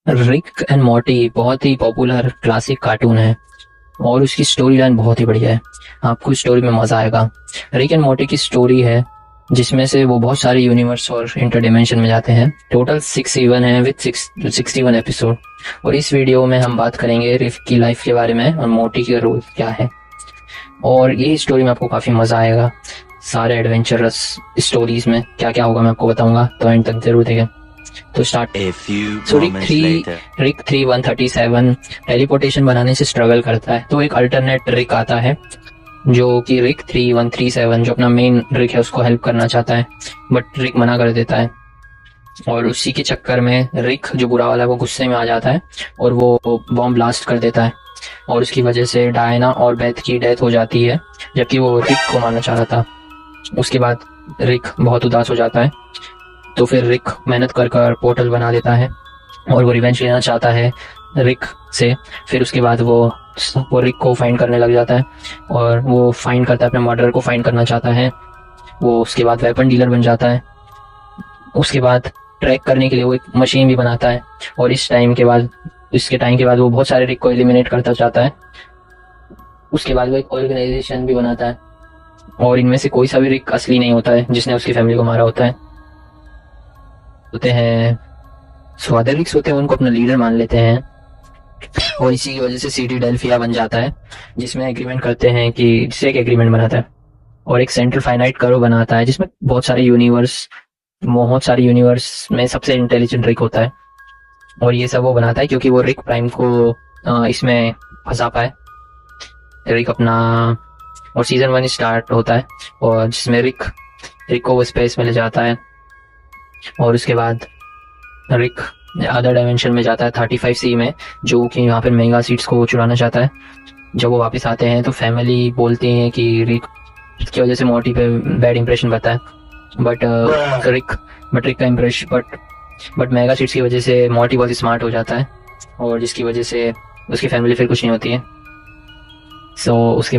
Rick and Morty बहुत ही popular classic cartoon है और उसकी स्टोरी लाइन बहुत ही बढ़िया है। आपको स्टोरी में मजा आएगा। रिक एंड मॉर्टी की स्टोरी है जिसमें से वो बहुत सारे यूनिवर्स और इंटर डिमेंशन में जाते हैं। टोटल 6 सीजन है विद 61 एपिसोड। और इस वीडियो में हम बात करेंगे रिक की लाइफ के बारे में और मॉर्टी का रोल क्या है। और ये स्टोरी में आपको काफी मजा आएगा। सारे एडवेंचरस स्टोरीज में क्या क्या होगा मैं आपको बताऊंगा, तो एंड तक जरूर देखें। तो स्टार्ट। सो रिक 137 टेलीपोर्टेशन बनाने से स्ट्रगल करता है, तो एक अल्टरनेट रिक आता है जो कि रिक 137 जो अपना मेन रिक है उसको हेल्प करना चाहता है, बट रिक मना कर देता है। और उसी के चक्कर में रिक जो बुरा वाला है वो गुस्से में आ जाता है और वो बॉम्ब ब्लास्ट कर देता है और उसकी वजह से डायना और बेथ की डेथ हो जाती है, जबकि वो रिक को मारना चाह रहा था। उसके बाद रिक बहुत उदास हो जाता है, तो फिर रिक मेहनत कर कर पोर्टल बना देता है और वो रिवेंज लेना चाहता है रिक से। फिर उसके बाद वो रिक को फाइंड करने लग जाता है और वो फाइंड करता है, अपने मर्डर को फाइंड करना चाहता है। वो उसके बाद वेपन डीलर बन जाता है। उसके बाद ट्रैक करने के लिए वो एक मशीन भी बनाता है और इसके टाइम के बाद वो बहुत सारे रिक को एलिमिनेट करता चाहता है। उसके बाद वो एक ऑर्गेनाइजेशन भी बनाता है और इनमें से कोई सा भी रिक असली नहीं होता है जिसने उसकी फैमिली को मारा होता है। सो अदर रिक्स होते हैं उनको अपना लीडर मान लेते हैं और इसी की वजह से सिटी डेल्फिया बन जाता है, जिसमें एग्रीमेंट करते हैं कि जिससे एक एग्रीमेंट बनाता है और एक सेंट्रल फाइनाइट कर्व बनाता है जिसमें बहुत सारे यूनिवर्स में सबसे इंटेलिजेंट रिक होता है। और ये सब वो बनाता है क्योंकि वो रिक प्राइम को इसमें फंसा पाए। रिक अपना और सीजन 1 स्टार्ट होता है और जिसमें रिक को वो स्पेस में ले जाता है और उसके बाद रिक अदर डायमेंशन में जाता है 35C में, जो कि यहाँ पर मेगा सीड्स को चुराना चाहता है। जब वो वापस आते हैं तो फैमिली बोलती है कि रिक की वजह से मॉर्टी पे बैड इंप्रेशन बनता है, बट मेगा सीड्स की वजह से मॉर्टी बहुत स्मार्ट हो जाता है और जिसकी वजह से उसकी फैमिली फिर कुछ नहीं होती है। सो उसके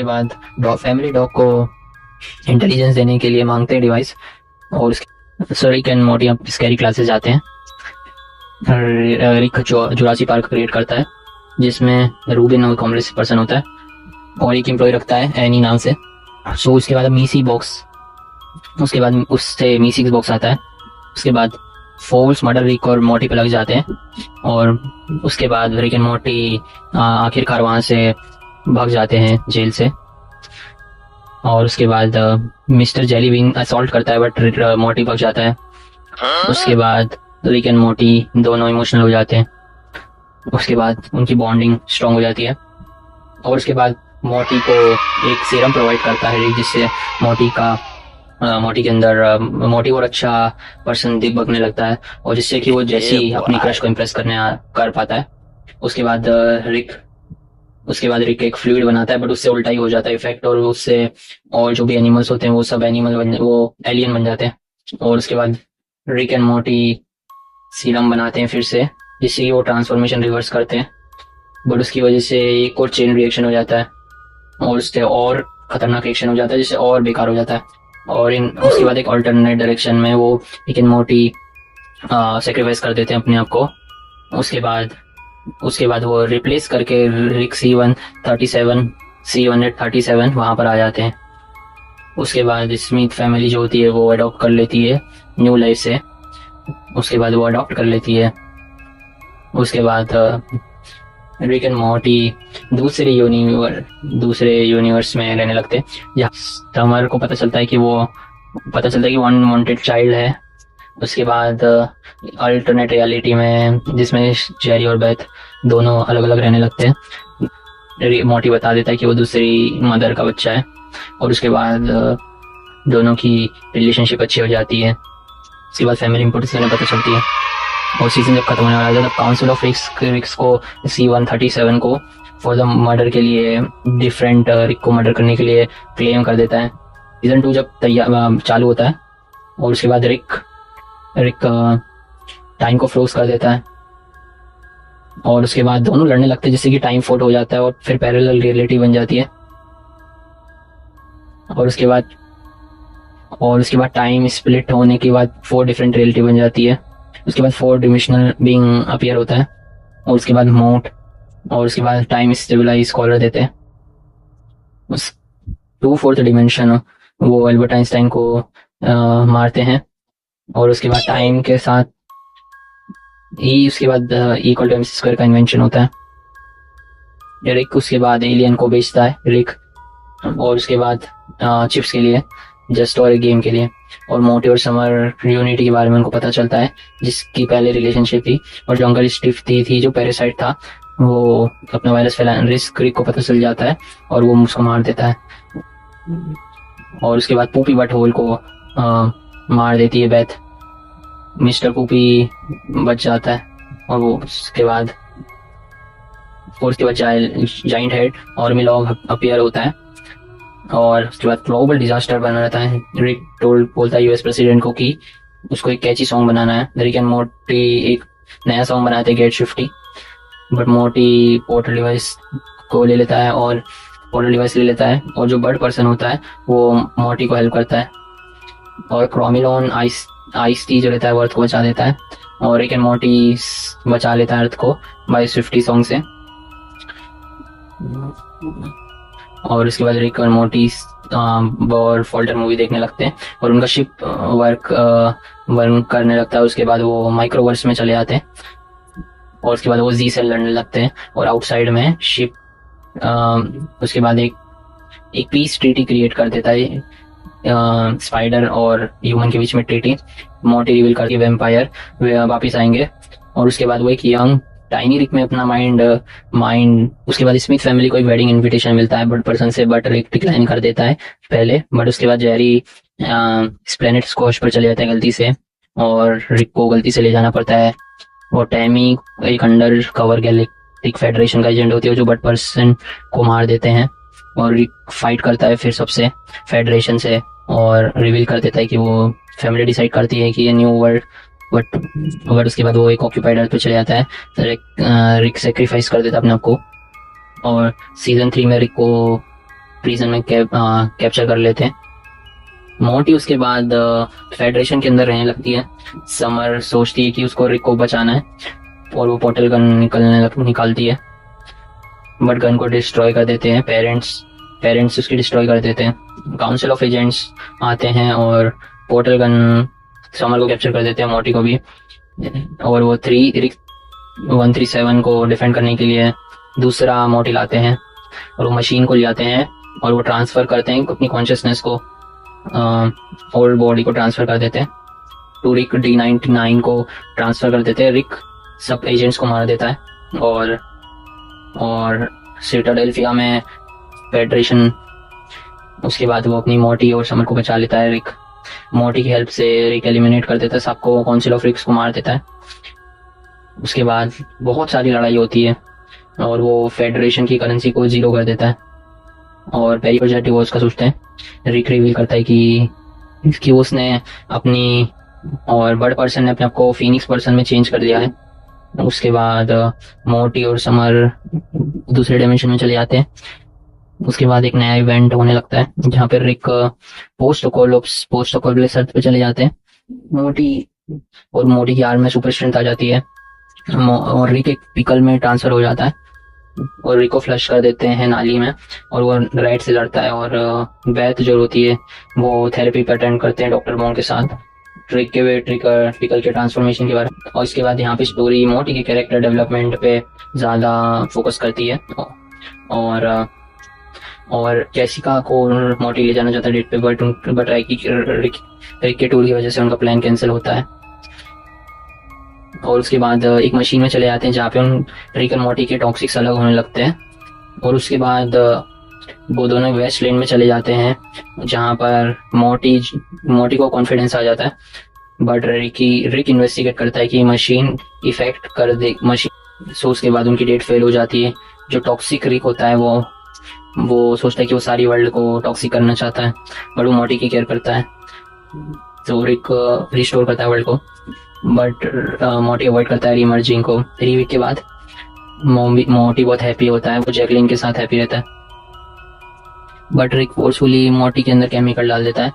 बाद फैमिली डॉग को इंटेलिजेंस देने के लिए मांगते हैं डिवाइस और रिक एंड मॉर्टी अब स्कैरी क्लासेस जाते हैं। रिक जुरासी पार्क क्रिएट करता है जिसमें रूबिन और कॉमरेस पर्सन होता है और एक एम्प्लॉय रखता है एनी नाम से। सो उसके बाद उससे मीसी बॉक्स आता है। उसके बाद फोल्स मर्डर रिक और मॉर्टी पे लग जाते हैं और उसके बाद रिक एंड मॉर्टी आखिरकार वहां से भाग जाते हैं जेल से। और उसके बाद मिस्टर जेलीविंग असॉल्ट करता है बट मॉर्टी भाग जाता है। उसके बाद रिक एंड मॉर्टी दोनों इमोशनल हो जाते हैं। उसके बाद उनकी बॉन्डिंग स्ट्रांग हो जाती है और उसके बाद मॉर्टी को एक सीरम प्रोवाइड करता है रिक, जिससे मॉर्टी और अच्छा पर्सन दिखने लगता है और जिससे कि वो जैसी अपनी क्रश को इम्प्रेस कर पाता है। उसके बाद रिक एक फ्लूइड बनाता है बट उससे उल्टा ही हो जाता है इफेक्ट और उससे और जो भी एनिमल्स होते हैं वो सब वो एलियन बन जाते हैं। और उसके बाद रिक एंड मॉर्टी सीरम बनाते हैं फिर से, जिससे कि वो ट्रांसफॉर्मेशन रिवर्स करते हैं, बट उसकी वजह से एक और चेन रिएक्शन हो जाता है और उससे और खतरनाक रिएक्शन हो जाता है जिससे और बेकार हो जाता है। और उसके बाद एक अल्टरनेट डायरेक्शन में वो रिक एंड मॉर्टी सेक्रीफाइस कर देते हैं अपने आप को। उसके बाद वो रिप्लेस करके रिक C137 वहां पर आ जाते हैं। उसके बाद स्मिथ फैमिली जो होती है वो अडॉप्ट कर लेती है न्यू लाइफ से। उसके बाद रिक एंड मॉर्टी दूसरे यूनिवर्स में रहने लगते हैं, जहाँ समर को पता चलता है कि वो अनवांटेड चाइल्ड है। उसके बाद अल्टरनेट रियलिटी में जिसमें जेरी और बेथ दोनों अलग अलग रहने लगते हैं, मॉर्टी बता देता है कि वो दूसरी मदर का बच्चा है और उसके बाद दोनों की रिलेशनशिप अच्छी हो जाती है। उसके बाद फैमिली इंपॉर्टेंस पता चलती है और सीजन जब खत्म होने वाला था तब काउंसिल ऑफ रिक्स को C137 को फॉर द मर्डर के लिए डिफरेंट रिक को मर्डर करने के लिए क्लेम कर देता है। सीजन 2 जब चालू होता है और उसके बाद रिक टाइम को फ्रोज कर देता है और उसके बाद दोनों लड़ने लगते हैं जिससे कि टाइम फोल्ड हो जाता है और फिर पैरेलल रियलिटी बन जाती है। और उसके बाद टाइम स्प्लिट होने के बाद 4 डिफरेंट रियलिटी बन जाती है उसके बाद 4 डिमेंशनल बीइंग अपीयर होता है, और उसके बाद मोट, और उसके बाद टाइम स्टेबलाइज कॉलर देते हैं। उस 4th डिमेंशन वो एल्बर्ट आइंस्टाइन को मारते हैं, और उसके बाद टाइम के साथ उसके बाद इक्वल टू एमसी स्क्वायर का इन्वेंशन होता है। रिक उसके बाद एलियन को बेचता है रिक, और उसके बाद चिप्स के लिए, जस्ट और एक गेम के लिए। और मोटी और समर यूनिटी के बारे में उनको पता चलता है, जिसकी पहले रिलेशनशिप थी, और जो अंकल स्टीव थी जो पैरासाइट था, वो अपना वायरस फैलाने रिक को पता चल जाता है, और वो उसको मार देता है। और उसके बाद पूपी बट होल को मार देती है बेथ। मिस्टर पूपी बच जाता है, और वो उसके बाद जाइंट हेड और मिलॉग अपीयर होता है, और उसके बाद ग्लोबल डिजास्टर बना रहता है। रिक बोलता है यूएस प्रेसिडेंट को कि उसको एक कैची सॉन्ग बनाना है। रिक एंड मोर्टी एक नया सॉन्ग बनाते हैं, get 50, but Morty portal device को ले लेता है, और और जो बर्ड पर्सन होता है वो मोर्टी को हेल्प करता है, और क्रोमिलोन आइस टी जो रहता है वो अर्थ को बचा देता है, और रिक एंड मोर्टी बचा लेता है अर्थ को बाय 50 सॉन्ग से। और उसके बाद रिक और मोर्टी और फॉल्टर मूवी देखने लगते हैं, और उनका शिप वर्क करने लगता है। उसके बाद वो माइक्रोवर्स में चले जाते हैं, और उसके बाद वो जी से लड़ने लगते हैं, और आउटसाइड में शिप उसके बाद एक पीस ट्रीटी क्रिएट कर देता है, स्पाइडर और ह्यूमन के बीच में ट्रीटी। मोर्टी रिवील करके वैम्पायर वापिस आएंगे, और उसके बाद वो एक यंग टाइनी रिक में अपना माइंड उसके बाद स्मिथ फैमिली को एक वेडिंग इनविटेशन मिलता है बर्ड पर्सन से, बट रिक डिक्लाइन कर देता है पहले। बट उसके बाद जेरी प्लेनेट स्क्वॉश पर चले जाते हैं गलती से, और रिक को गलती से ले जाना पड़ता है। और टैमी एक अंडर कवर गैलेक्टिक फेडरेशन का एजेंट होती है, जो बर्ड पर्सन को मार देते हैं, और रिक फाइट करता है फिर सबसे फेडरेशन से, और रिवील कर देता है कि वो फैमिली डिसाइड करती है कि ये न्यू वर्ल्ड। बट उसके बाद वो एक ऑक्यूपाइड अर्थ पे चले जाता है, रिक सेक्रीफाइस कर देता है अपने आप को, और सीजन 3 में रिक को प्रिजन में कैप्चर कर लेते हैं। मोर्टी उसके बाद फेडरेशन के अंदर रहने लगती है। समर सोचती है कि उसको रिक को बचाना है, और वो पोर्टल गन निकालती है, बट गन को डिस्ट्रॉय कर देते हैं पेरेंट्स उसकी डिस्ट्रॉय कर देते हैं। काउंसिल ऑफ एजेंट्स आते हैं और पोर्टल गन समर को कैप्चर कर देते हैं, मोर्टी को भी, और वो 137 को डिफेंड करने के लिए दूसरा मोर्टी लाते हैं, और वो मशीन को ले आते हैं, और वो ट्रांसफर करते हैं अपनी कॉन्शियसनेस को, ओल्ड बॉडी को ट्रांसफर कर देते हैं टू रिक D99 को ट्रांसफर कर देते हैं। रिक सब एजेंट्स को मार देता है, और सिटाडेल्फिया में फेडरेशन उसके बाद वो अपनी मोर्टी और समर को बचा लेता है। रिक मोर्टी की हेल्प से रिक एलिमिनेट कर देता है सबको, काउंसिल ऑफ रिक्स को मार देता है। उसके बाद बहुत सारी लड़ाई होती है, और वो फेडरेशन की करेंसी को 0 कर देता है, और पेरी और जेट डिवोर्स का सोचते हैं। रिक रिवील करता है कि उसने अपनी और बर्ड पर्सन ने अपने आप को फीनिक्स पर्सन में चेंज कर दिया है। उसके बाद मोर्टी और समर दूसरे डायमेंशन में चले जाते हैं। उसके बाद एक नया इवेंट होने लगता है, जहाँ पे रिक पोस्ट अर्थ पे चले जाते हैं। मोर्टी की आर्म में सुपर स्ट्रेंथ आ जाती है, और रिक एक पिकल में ट्रांसफर हो जाता है, और रिक को फ्लश कर देते हैं नाली में, और वो राइट से लड़ता है। और बेथ जो होती है वो थेरेपी पे अटेंड करते हैं डॉक्टर बॉन्ग के साथ, रिक के पिकल के ट्रांसफॉर्मेशन के बारे में। और इसके बाद यहाँ पे स्टोरी मोर्टी के कैरेक्टर डेवलपमेंट पे ज्यादा फोकस करती है, और जेसिका को मोर्टी ले जाना चाहता है डेट पे, बट रिक के टूर की वजह से उनका प्लान कैंसिल होता है। और उसके बाद एक मशीन में चले जाते हैं, जहाँ पे रिक और मोर्टी के टॉक्सिक्स अलग होने लगते हैं। और उसके बाद वो दोनों वेस्ट लैंड में चले जाते हैं, जहाँ पर मोर्टी को कॉन्फिडेंस आ जाता है, बट रिक इन्वेस्टिगेट करता है कि मशीन इफेक्ट कर दे मशीन। सो उसके बाद उनकी डेट फेल हो जाती है। जो टॉक्सिक रिक होता है वो सोचता है कि वो सारी वर्ल्ड को टॉक्सिक करना चाहता है, बट वो मोर्टी की केयर करता है, तो रिक रिस्टोर करता है वर्ल्ड को, बट मोर्टी अवॉइड करता है रीमर्जिंग को। 3 वीक के बाद मोर्टी बहुत हैप्पी होता है, वो जैकलिन के साथ हैप्पी रहता है, बट रिक फोर्सफुली मोर्टी के अंदर केमिकल डाल देता है,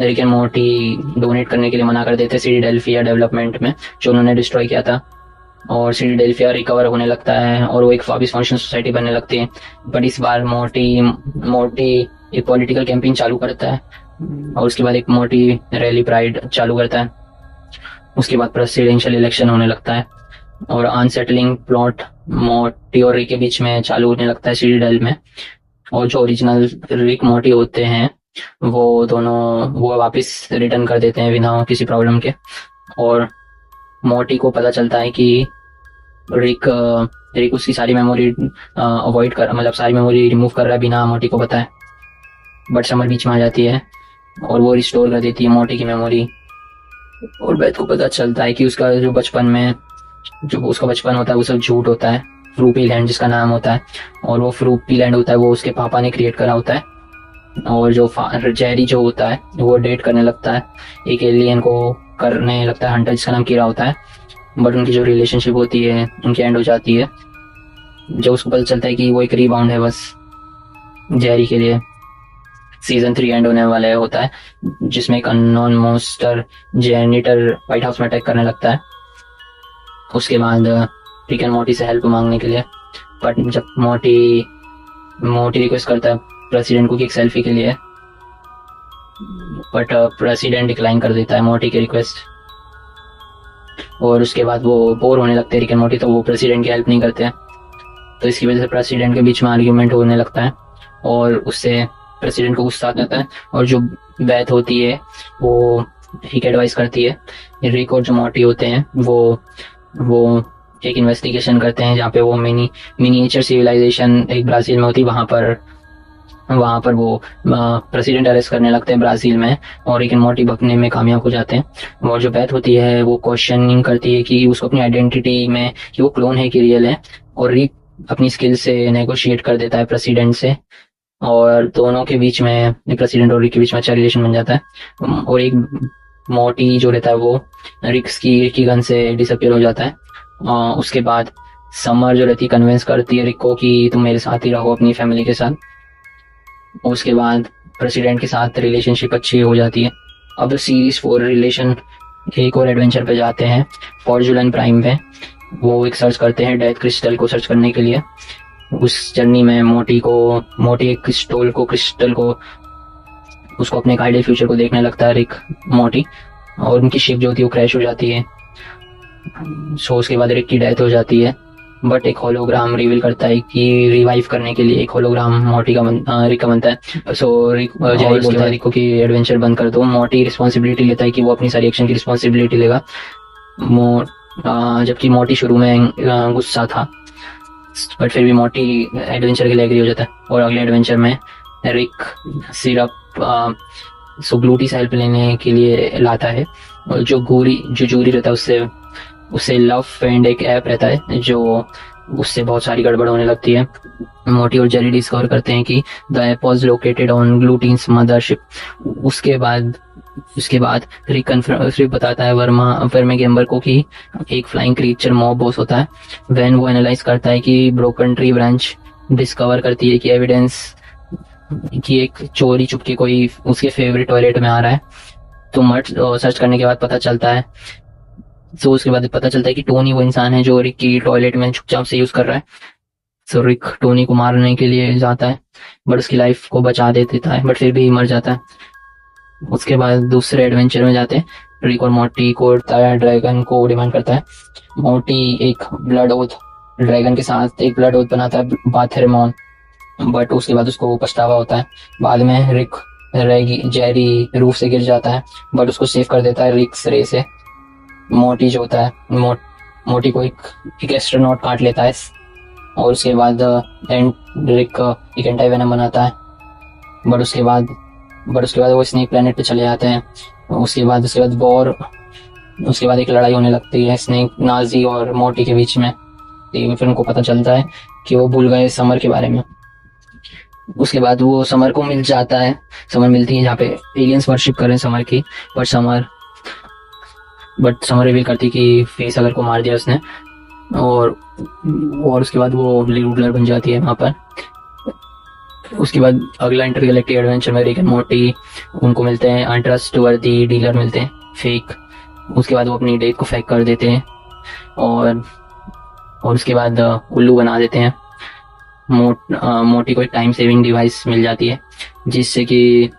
रिक एंड मोर्टी डोनेट करने के लिए मना कर देते सिटी डेल्फिया डेवलपमेंट में, जो उन्होंने डिस्ट्रॉय किया था। और सिटी डेल्फिया रिकवर होने लगता है और वो एक वापिस फंक्शन सोसाइटी बनने लगती है। बट इस बार मोर्टी एक पॉलिटिकल कैंपेन चालू करता है और उसके बाद एक मोर्टी रैली प्राइड चालू करता है। उसके बाद प्रेसिडेंशियल इलेक्शन होने लगता है और अनसेटलिंग प्लॉट मोर्टी और रिक के बीच में चालू होने लगता है सिटी डेल में। और जो ओरिजिनल रिक मोर्टी होते हैं वो दोनों वो वापस रिटर्न कर देते हैं बिना किसी प्रॉब्लम के। और मोर्टी को पता चलता है कि रिक उसकी सारी मेमोरी अवॉइड कर मतलब सारी मेमोरी रिमूव कर रहा है बिना मोर्टी को पता है। बट समर बीच में आ जाती है और वो रिस्टोर कर देती है मोर्टी की मेमोरी। और बेथ को पता चलता है कि उसका जो बचपन में जो उसका बचपन होता है वो सब झूठ होता है। फ्रूपी लैंड जिसका नाम होता है, और वो फ्रूपी लैंड होता है वो उसके पापा ने क्रिएट करा होता है। और जो जेरी जो होता है वो डेट करने लगता है एक एलियन को, करने लगता है हंटर जिसका नाम कीरा होता है। बट उनकी जो रिलेशनशिप होती है उनकी एंड हो जाती है जब उसको पता चलता है कि वो एक रीबाउंड है बस जेरी के लिए। सीजन 3 एंड होने वाला होता है जिसमें एक unknown monster janitor white house में अटैक करने लगता है। उसके बाद रिक एंड मोर्टी से हेल्प मांगने के लिए, बट जब मोर्टी रिक्वेस्ट करता है प्रेसिडेंट को कि एक सेल्फी के लिए, बट प्रेसिडेंट डिक्लाइन कर देता है मोर्टी की रिक्वेस्ट। और उसके बाद वो बोर होने लगते हैं रिक एंड मोर्टी, तो वो प्रेसिडेंट की हेल्प नहीं करते हैं। तो इसकी वजह से प्रेसिडेंट के बीच में आर्ग्यूमेंट होने लगता है और उससे प्रेसिडेंट को गुस्सा आता है। और जो बैथ होती है वो एक एडवाइस करती है रिक और जो मोर्टी होते हैं वो एक इन्वेस्टिगेशन करते हैं जहाँ पे वो मिनिएचर सिविलाइजेशन एक ब्राजील में होती है। वहाँ पर वो प्रेसिडेंट अरेस्ट करने लगते हैं ब्राजील में और रिक एंड मोर्टी भगने में कामयाब हो जाते हैं। और जो बैथ होती है वो क्वेश्चनिंग करती है कि उसको अपनी आइडेंटिटी में कि वो क्लोन है कि रियल है। और रिक अपनी स्किल से नेगोशिएट कर देता है प्रेसिडेंट से और दोनों के बीच में प्रेसिडेंट और रिक के बीच में अच्छा रिलेशन बन जाता है। और एक मोर्टी जो रहता है वो रिक की गन से डिसअपियर हो जाता है। उसके बाद समर जो रहती है कन्विंस करती है रिक को कि तुम मेरे साथ ही रहो अपनी फैमिली के साथ। उसके बाद प्रेसिडेंट के साथ रिलेशनशिप अच्छी हो जाती है। अब सीरीज 4 रिलेशन एक और एडवेंचर पे जाते हैं फॉर्जुलन प्राइम पे। वो एक सर्च करते हैं डेथ क्रिस्टल को सर्च करने के लिए। उस जर्नी में मोटी एक क्रिस्टल को उसको अपने आइडियल फ्यूचर को देखने लगता है रिक मोटी, और उनकी शिप जो होती है वो क्रैश हो जाती है। सो उसके बाद रिक की डेथ हो जाती है। बट एक होलोग्राम रिवील करता है कि रिवाइव करने के लिए एक होलोग्राम रिक का बनता है। सो जेरी बोलता है रिक को कि एडवेंचर बंद कर दो। मोर्टी रिस्पॉन्सिबिलिटी लेता है कि वो अपनी सारी एक्शन की रिस्पॉन्सिबिलिटी लेगा। जबकि मोर्टी शुरू में गुस्सा था बट फिर भी मोर्टी एडवेंचर के लिए एग्री हो जाता है। और अगले एडवेंचर में रिक सिर्फ ग्लूटी से हेल्प लेने के लिए लाता है। और जो जूरी रहता है उससे लव फ्रेंड एक ऐप रहता है जो उससे बहुत सारी गड़बड़ होने लगती है। मोटी और जेरी डिस्कवर करते हैं कि the app was located on Glutin's mothership. उसके बाद रिक बताता है वर्मे गेम्बर को कि एक फ्लाइंग क्रीचर मॉब बॉस होता है। व्हेन वो एनालाइज करता है कि ब्रोकन ट्री ब्रांच डिस्कवर करती है कि एविडेंस कि एक चोरी चुपके कोई उसके फेवरेट टॉयलेट में आ रहा है। तो मर्ज सर्च करने के बाद पता चलता है उसके बाद पता चलता है कि टोनी वो इंसान है जो रिक की टॉयलेट में चुपचाप से यूज कर रहा है। सो रिक टोनी को मारने के लिए जाता है बट उसकी लाइफ को बचा देता है, बट फिर भी मर जाता है। उसके बाद दूसरे एडवेंचर में जाते हैं। रिक और मोर्टी को ड्रैगन को डिमांड करता है। मोर्टी एक ब्लड ओथ ड्रैगन के साथ एक ब्लड ओथ बनाता है बाथेरमॉन, बट उसके बाद उसको पछतावा होता है। बाद में जेरी रूफ से गिर जाता है बट उसको सेव कर देता है रिक्स रे से। मोर्टी जो होता है मोर्टी को एक एस्ट्रोनॉट काट लेता है और उसके बाद रिक एक एंटी वेनम बनाता है। बट उसके बाद वो स्नेक प्लेनेट पे चले जाते हैं। उसके बाद एक लड़ाई होने लगती है स्नेक नाजी और मोर्टी के बीच में। फिर उनको पता चलता है कि वो भूल गए समर के बारे में। उसके बाद वो समर को समर मिलती है जहाँ पे एलियंस वर्शिप कर रहे हैं समर की। बट समर रिवील करती कि फेस अगर को मार दिया उसने, और उसके बाद वो रूलर बन जाती है वहाँ पर। उसके बाद अगला इंटरगैलेक्टिक एडवेंचर में रिक एंड मोर्टी उनको मिलते हैं अनट्रस्टवर्दी डीलर मिलते हैं, फेक। उसके बाद वो अपनी डेट को फेक कर देते हैं और उसके बाद उल्लू बना देते हैं। मोटी को एक टाइम सेविंग डिवाइस मिल जाती है जिससे कि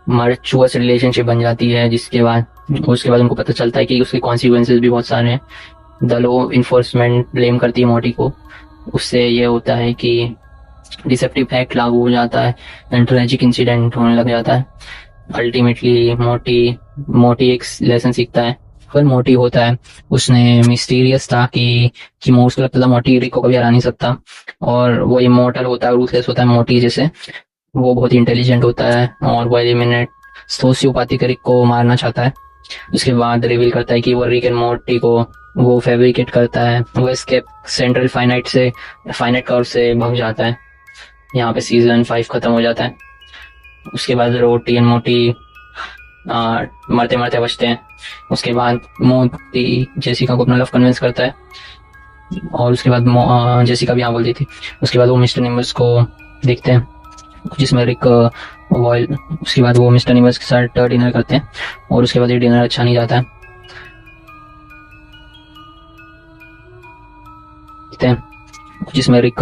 मर्चुअस रिलेशनशिप बन जाती है, उसके बाद उनको पता चलता है कि उसके कॉन्सिक्वेंसेस भी बहुत सारे हैं। द लॉ इन्फोर्समेंट ब्लेम करती है मोटी को। उससे ये होता है कि डिसेप्टिव एक्ट लागू हो जाता है एंड ट्रेजिक इंसिडेंट होने लग जाता है। अल्टीमेटली मोटी एक लेसन सीखता है। पर मोटी होता है, उसने मिस्टीरियस था कि उसको लगता था मोटी रिक को कभी हरा नहीं सकता, और वो इमोर्टल होता है, रूथलेस होता है मोटी जैसे। वो बहुत इंटेलिजेंट होता है और वो एलिमिनेट सोशियोपैथिक रिक को मारना चाहता है। उसके बाद रिवील करता है कि वो रिक एंड मोर्टी को वो फैब्रिकेट करता है। वो एस्केप सेंट्रल फाइनाइट कर्व से भाग जाता है। यहाँ पे सीजन 5 खत्म हो जाता है। उसके बाद रोटी एंड मोटी मरते मरते बचते हैं। उसके बाद मोटी जेसिका को अपना लव कन्विंस करता है और उसके बाद जेसिका भी हाँ बोल दी थी। उसके बाद वो मिस्टर निमस को देखते हैं जिसमें रिक वॉयल। उसके बाद वो मिस्टर निमस के साथ डिनर करते हैं और उसके बाद ये डिनर अच्छा नहीं जाता है। जिसमें रिक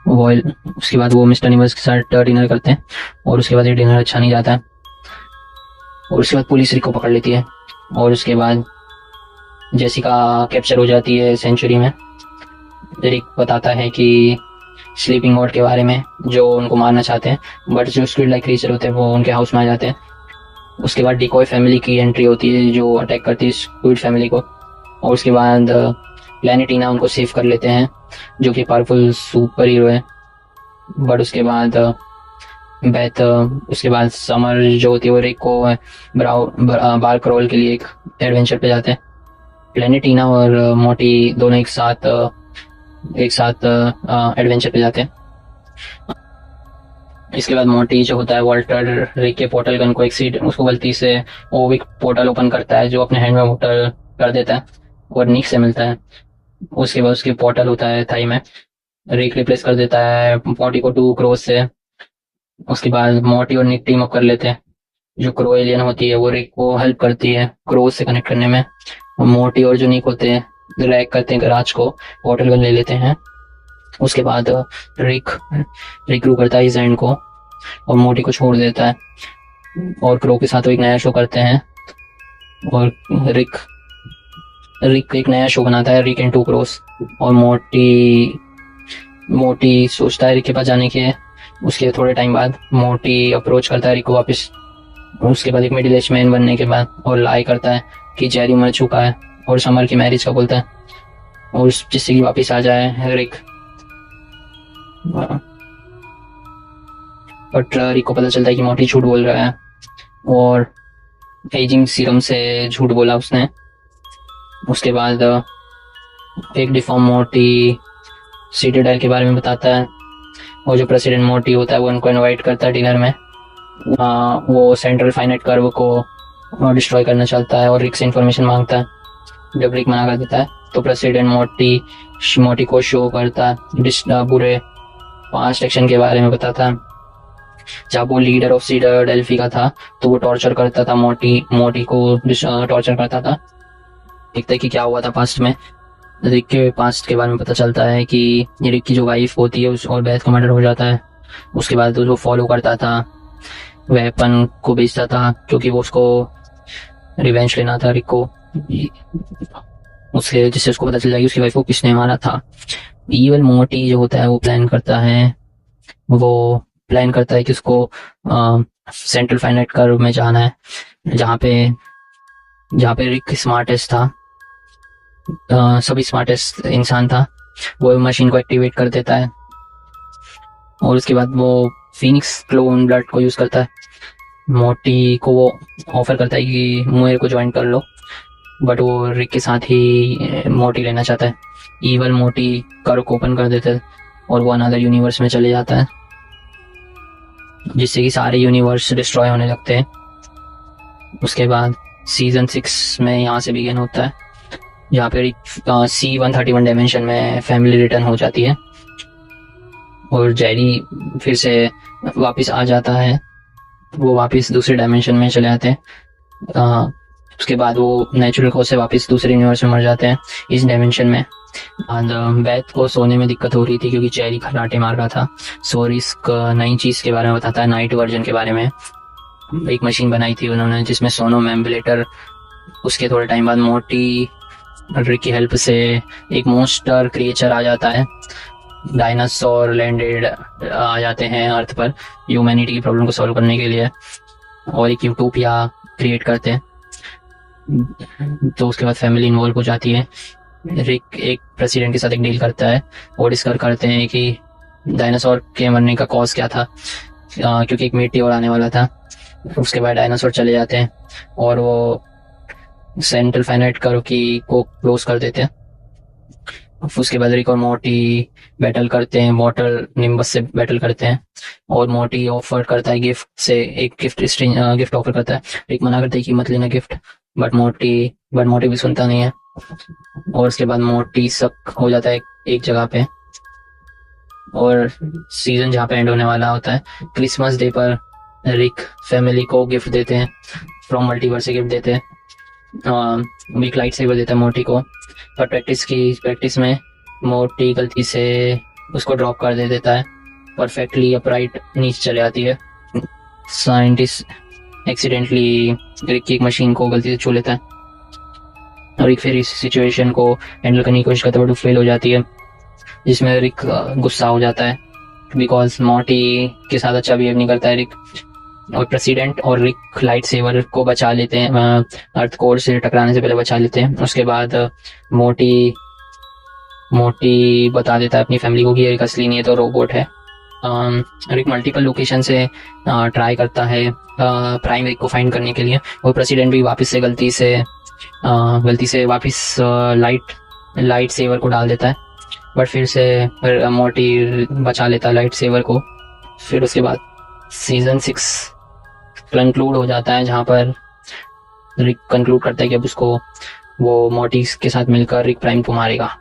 वॉयल। उसके बाद वो मिस्टर निमस के साथ डिनर करते हैं और उसके बाद ये डिनर अच्छा नहीं जाता है। और उसके बाद पुलिस रिक को पकड़ लेती है और उसके बाद जेसिका कैप्चर हो जाती है सेंचुरी में। रिक बताता है कि स्लीपिंग गॉड के बारे में जो उनको मारना चाहते हैं, बट जो स्क्विड लाइक क्रीचर होते हैं वो उनके हाउस में आ जाते हैं। उसके बाद डिकॉय फैमिली की एंट्री होती है जो अटैक करती है स्क्विड फैमिली को, और उसके बाद प्लैनेटिना उनको सेव कर लेते हैं जो कि पावरफुल सुपर हीरो है। बट उसके बाद उसके बाद समर जो होती है वो रिक को बार क्रॉल के लिए एक एडवेंचर पे जाते हैं। प्लैनेटिना और मोटी दोनों एक साथ एडवेंचर पे जाते हैं। इसके बाद मोटी जो होता है वॉल्टर रिक के पोर्टल गन को उसको गलती से वो एक पोर्टल ओपन करता है जो अपने हैंड में पोर्टल कर देता है और निक से मिलता है। उसके बाद उसके पोर्टल होता है थाई में। रिक रिप्लेस कर देता है मोटी को 2 क्रोस से। उसके बाद मोटी और निक टीम अप कर लेते हैं। जो क्रो एलियन होती है वो रिक को हेल्प करती है क्रोस से कनेक्ट करने में। मोटी और जो निक होते हैं रैक करते हैं गराज को, पोर्टल गन ले लेते हैं। उसके बाद रिक रू करता है इस को और मोटी को छोड़ देता है और क्रो के साथ वो एक नया शो करते हैं और रिक एक नया शो बनाता है, रिक एंड 2 क्रोस। और मोटी सोचता है रिक के पास जाने के। उसके थोड़े टाइम बाद मोटी अप्रोच करता है रिक को वापस। उसके बाद एक मिडिल एज मैन बनने के बाद और लाई करता है कि जेरी मर चुका है और समर की मैरिज का बोलता है और जिससे कि वापस आ जाए रिक। बट रिक को पता चलता है कि मोटी झूठ बोल रहा है और एजिंग सीरम से झूठ बोला उसने। उसके बाद एक डिफॉर्म मोटी सीटेडाइल के बारे में बताता है और जो प्रेसिडेंट मोटी होता है वो उनको इनवाइट करता है डिनर में। वो सेंट्रल फाइनाइट कर्व को डिस्ट्रॉय करना चाहता है और रिक से इंफॉर्मेशन मांगता है। जब रिक मना कर देता है तो प्रेसिडेंट मोटी को शो करता है बुरे पास्ट एक्शन के बारे में बताता है। जब वो लीडर ऑफ सीडर डेल्फी का था तो वो टॉर्चर करता था मोटी को टॉर्चर करता था। देखते कि क्या हुआ था पास्ट में। रिक के पास्ट के बारे में पता चलता है कि रिक की जो वाइफ होती है उस और बेथ का मर्डर हो जाता है। उसके बाद वो फॉलो करता था, वेपन को बेचता था क्योंकि वो उसको रिवेंज लेना था रिक को, जिससे उसको पता चल जाएगी उसकी वाइफ को किसने मारा था। इवन मोटी जो होता है वो प्लान करता है कि उसको सेंट्रल फाइनाइट कर्व में जाना है जहाँ पे रिक स्मार्टेस्ट था, सभी स्मार्टेस्ट इंसान था। वो मशीन को एक्टिवेट कर देता है और उसके बाद वो फिनिक्स क्लोन ब्लड को यूज करता है। मोटी को वो ऑफर करता है कि मेरे को ज्वाइन कर लो, बट वो रिक के साथ ही मोटी लेना चाहता है। ईवल मोटी कर्व को ओपन कर देता है और वो अनदर यूनिवर्स में चले जाता है जिससे कि सारे यूनिवर्स डिस्ट्रॉय होने लगते हैं। उसके बाद सीजन 6 में यहाँ से बिगिन होता है जहाँ पे C131 डायमेंशन में फैमिली रिटर्न हो जाती है और जेरी फिर से वापस आ जाता है, वो वापस दूसरे डायमेंशन में चले जाते हैं। उसके बाद वो नेचुरल कॉज से वापस दूसरे यूनिवर्स में मर जाते हैं इस डायमेंशन में। बैथ को सोने में दिक्कत हो रही थी क्योंकि चेरी खर्राटे मार रहा था। सो रिस्क नई चीज के बारे में बताता है, नाइट वर्जन के बारे में। एक मशीन बनाई थी उन्होंने जिसमें सोनम एम्बुलेटर। उसके थोड़े टाइम बाद मोटी रिक की हेल्प से एक मोस्टर क्रिएचर आ जाता है। डायनासोर लैंडेड आ जाते हैं अर्थ पर ह्यूमैनिटी की प्रॉब्लम को सॉल्व करने के लिए, और एक यूटोपिया क्रिएट करते हैं। तो उसके बाद फैमिली इन्वॉल्व हो जाती है। रिक एक प्रेसिडेंट के साथ एक डील करता है और डिस्कस करते हैं कि डायनासोर के मरने का कॉज क्या था, क्योंकि एक मीटियोर आने वाला था। उसके बाद डायनासोर चले जाते हैं और वो सेंट्रल फाइनाइट करो की को क्लोज कर देते हैं। उसके बाद रिक और मोटी बैटल करते हैं, मॉर्टल निम्बस से बैटल करते हैं, और मोटी ऑफर करता है गिफ्ट से एक गिफ्ट ऑफर करता है। रिक मना करता है कि मत लेना गिफ्ट, बट मोटी भी सुनता नहीं है। और उसके बाद मोटी शक हो जाता है एक जगह पे, और सीजन जहाँ पे एंड होने वाला होता है क्रिसमस डे पर रिक फैमिली को गिफ्ट देते हैं, फ्रॉम मल्टीवर्स से गिफ्ट देते हैं। एक लाइट सेवर देता है मोटी को, पर प्रैक्टिस में मोटी गलती से उसको ड्रॉप कर देता है, परफेक्टली अपराइट नीचे चले आती है। साइंटिस्ट एक्सीडेंटली रिक की एक मशीन को गलती से छू लेता है, और रिक फिर इस सिचुएशन को हैंडल करने की कोशिश करता है बट फेल हो जाती है, जिसमें रिक गुस्सा हो जाता है बिकॉज मोटी के साथ अच्छा बिहेव नहीं करता है रिक। और प्रेसिडेंट और रिक लाइट सेवर को बचा लेते हैं, अर्थ कोर से टकराने से पहले बचा लेते हैं। उसके बाद मोटी बता देता है अपनी फैमिली को कि रिक असली नहीं है तो रोबोट है। रिक मल्टीपल लोकेशन से ट्राई करता है प्राइम रिक को फाइंड करने के लिए, और प्रेसिडेंट भी वापस से गलती से वापस लाइट सेवर को डाल देता है, बट फिर से मोटी बचा लेता है लाइट सेवर को। फिर उसके बाद सीजन 6 कंक्लूड हो जाता है, जहाँ पर रिक कंक्लूड करता है कि अब उसको वो मोटी के साथ मिलकर रिक प्राइम को मारेगा।